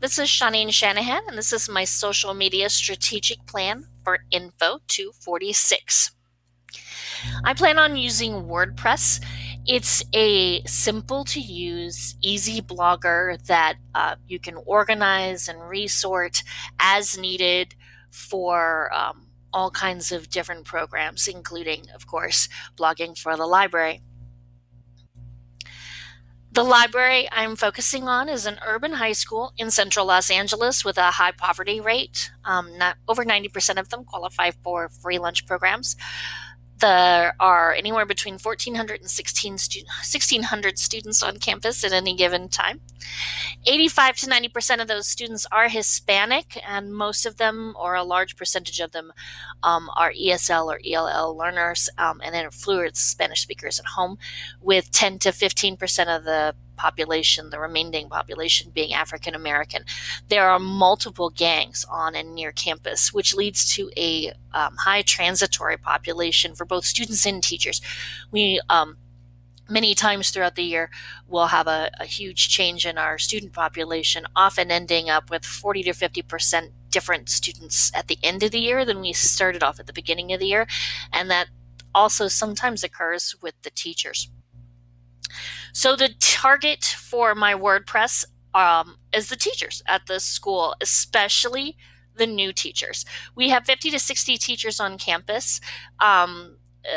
This is Shanahan, and this is my social media strategic plan for Info 246. I plan on using WordPress. It's a simple to use, easy blogger that you can organize and resort as needed for all kinds of different programs, including, of course, blogging for the library. The library I'm focusing on is an urban high school in central Los Angeles with a high poverty rate. Not over 90% of them qualify for free lunch programs. There are anywhere between 1,400 and 1,600 students on campus at any given time. 85 to 90% of those students are Hispanic, and most of them, or a large percentage of them, are ESL or ELL learners, and then fluent Spanish speakers at home, with 10 to 15% of the population, the remaining population, being African American. There are multiple gangs on and near campus, which leads to a high transitory population for both students and teachers. We many times throughout the year, we'll have a huge change in our student population, often ending up with 40 to 50% different students at the end of the year than we started off at the beginning of the year. And that also sometimes occurs with the teachers. So the target for my WordPress is the teachers at the school, especially the new teachers. We have 50 to 60 teachers on campus.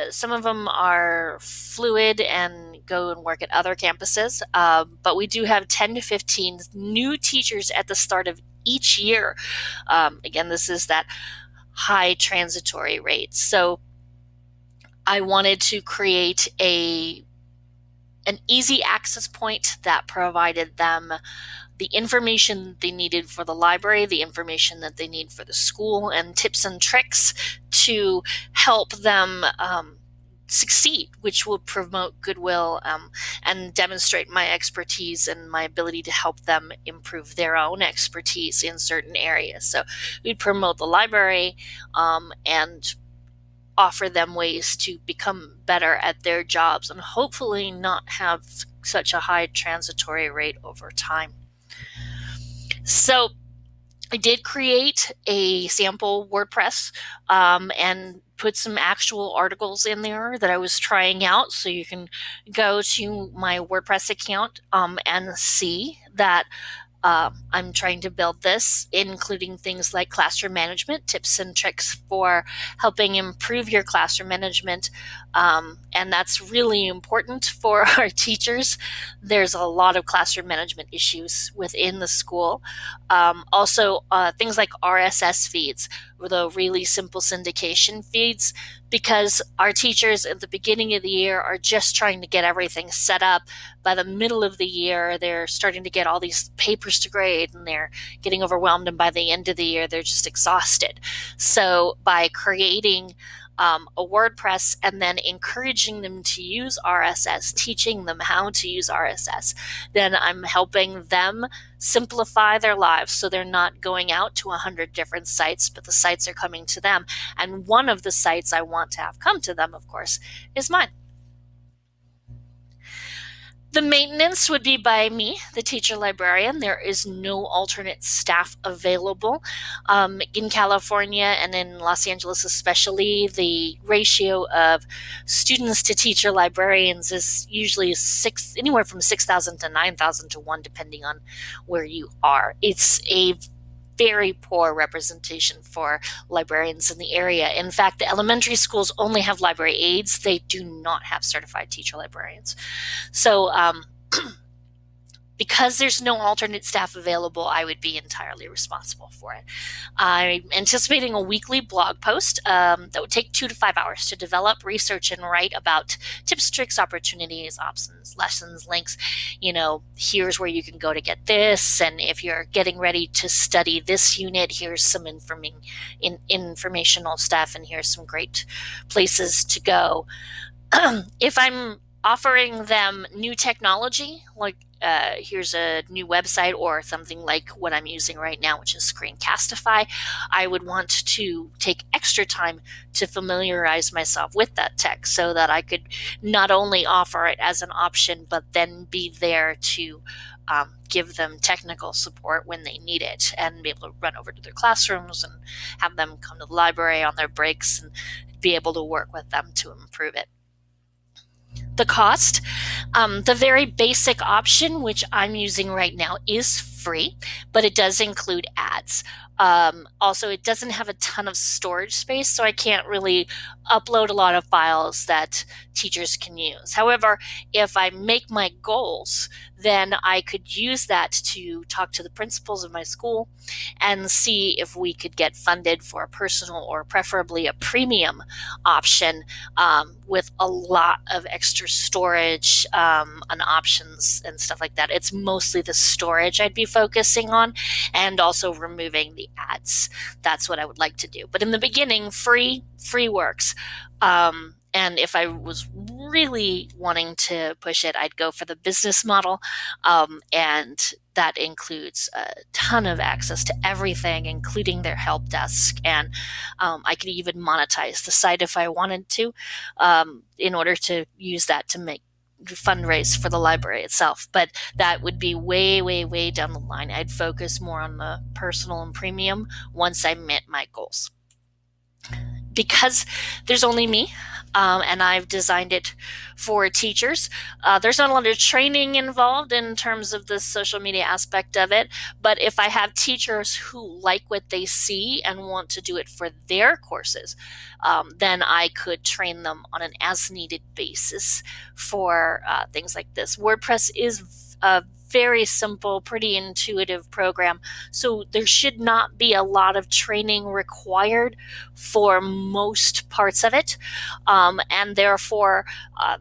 Some of them are fluid and go and work at other campuses, but we do have 10 to 15 new teachers at the start of each year. Again, this is that high transitory rate. So I wanted to create an easy access point that provided them the information they needed for the library, the information that they need for the school, and tips and tricks to help them succeed, which will promote goodwill and demonstrate my expertise and my ability to help them improve their own expertise in certain areas. So we'd promote the library and offer them ways to become better at their jobs and hopefully not have such a high transitory rate over time. So I did create a sample WordPress and put some actual articles in there that I was trying out. So you can go to my WordPress account and see that I'm trying to build this, including things like classroom management, tips and tricks for helping improve your classroom management. And that's really important for our teachers. There's a lot of classroom management issues within the school. Also, things like RSS feeds, the really simple syndication feeds, because our teachers at the beginning of the year are just trying to get everything set up. By the middle of the year, they're starting to get all these papers to grade and they're getting overwhelmed. And by the end of the year, they're just exhausted. So by creating a WordPress and then encouraging them to use RSS, teaching them how to use RSS, then I'm helping them simplify their lives so they're not going out to 100 different sites, but the sites are coming to them. And one of the sites I want to have come to them, of course, is mine. The maintenance would be by me, the teacher librarian. There is no alternate staff available. In California and in Los Angeles especially, the ratio of students to teacher librarians is usually anywhere from 6,000 to 9,000 to 1, depending on where you are. It's a very poor representation for librarians in the area. In fact, the elementary schools only have library aides. They do not have certified teacher librarians. So because there's no alternate staff available, I would be entirely responsible for it. I'm anticipating a weekly blog post that would take 2 to 5 hours to develop, research, and write about tips, tricks, opportunities, options, lessons, links. Here's where you can go to get this. And if you're getting ready to study this unit, here's some informational stuff, and here's some great places to go. If I'm offering them new technology, like here's a new website or something like what I'm using right now, which is Screencastify, I would want to take extra time to familiarize myself with that tech so that I could not only offer it as an option, but then be there to give them technical support when they need it, and be able to run over to their classrooms and have them come to the library on their breaks and be able to work with them to improve it. The cost, the very basic option, which I'm using right now, is free, but it does include ads. Also, it doesn't have a ton of storage space, so I can't really upload a lot of files that teachers can use. However, if I make my goals, then I could use that to talk to the principals of my school and see if we could get funded for a personal or preferably a premium option, with a lot of extra storage and options and stuff like that. It's mostly the storage I'd be focusing on, and also removing the ads. That's what I would like to do. But in the beginning, free works. And if I was really wanting to push it, I'd go for the business model. And that includes a ton of access to everything, including their help desk. And I could even monetize the site if I wanted to, in order to use that to make fundraise for the library itself. But that would be way down the line. I'd focus more on the personal and premium once I met my goals. Because there's only me, and I've designed it for teachers, there's not a lot of training involved in terms of the social media aspect of it. But if I have teachers who like what they see and want to do it for their courses, then I could train them on an as-needed basis for things like this. WordPress is a very simple, pretty intuitive program. So there should not be a lot of training required for most parts of it. And therefore,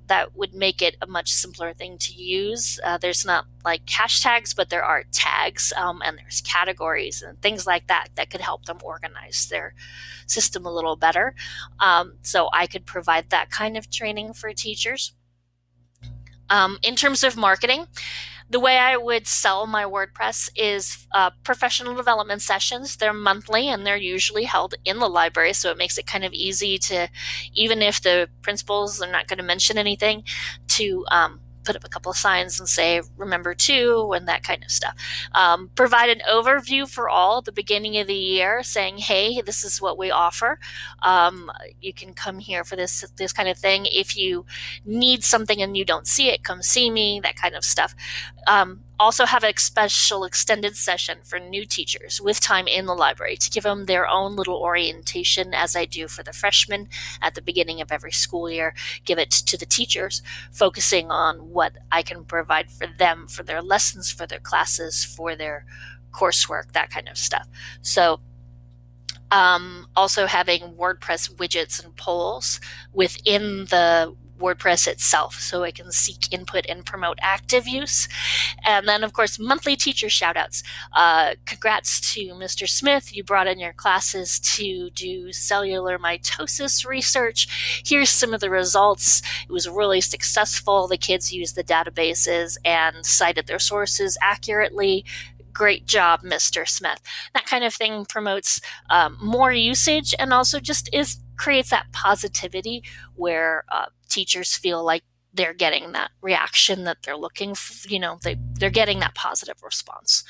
that would make it a much simpler thing to use. There's not like hashtags, but there are tags, and there's categories and things like that that could help them organize their system a little better. So I could provide that kind of training for teachers. In terms of marketing, the way I would sell my WordPress is professional development sessions. They're monthly, and they're usually held in the library, so it makes it kind of easy to, even if the principals are not going to mention anything, to put up a couple of signs and say, remember to, and that kind of stuff. Provide an overview for all at the beginning of the year, saying, hey, this is what we offer. You can come here for this kind of thing. If you need something and you don't see it, come see me, that kind of stuff. Also have a special extended session for new teachers with time in the library to give them their own little orientation, as I do for the freshmen at the beginning of every school year. Give it to the teachers, focusing on what I can provide for them, for their lessons, for their classes, for their coursework, that kind of stuff. So also having WordPress widgets and polls within the WordPress itself, so I can seek input and promote active use. And then, of course, monthly teacher shoutouts. Congrats to Mr. Smith. You brought in your classes to do cellular mitosis research. Here's some of the results. It was really successful. The kids used the databases and cited their sources accurately. Great job, Mr. Smith. That kind of thing promotes more usage, and also just creates that positivity where teachers feel like they're getting that reaction that they're looking for. They're getting that positive response.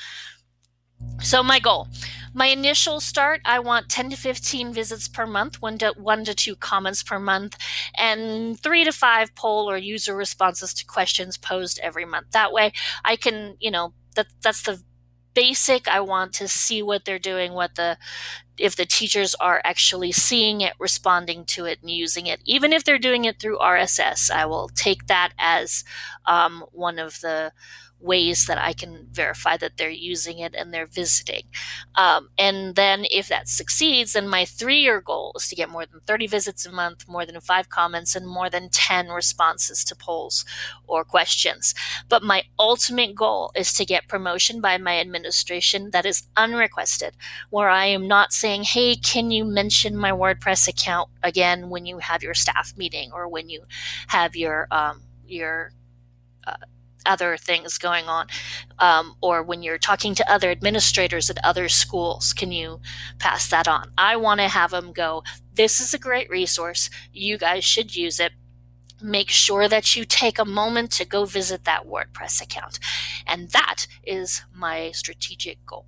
So my goal, my initial start, I want 10 to 15 visits per month, one to two comments per month, and 3 to 5 poll or user responses to questions posed every month. That way I can, that's the basic. I want to see what they're doing, if the teachers are actually seeing it, responding to it, and using it. Even if they're doing it through RSS, I will take that as one of the ways that I can verify that they're using it and they're visiting. And then if that succeeds, then my 3-year goal is to get more than 30 visits a month, more than 5 comments, and more than 10 responses to polls or questions. But my ultimate goal is to get promotion by my administration that is unrequested, where I am not saying, hey, can you mention my WordPress account again when you have your staff meeting, or when you have your other things going on, or when you're talking to other administrators at other schools, can you pass that on? I want to have them go, this is a great resource. You guys should use it. make sure that you take a moment to go visit that WordPress account. And that is my strategic goal.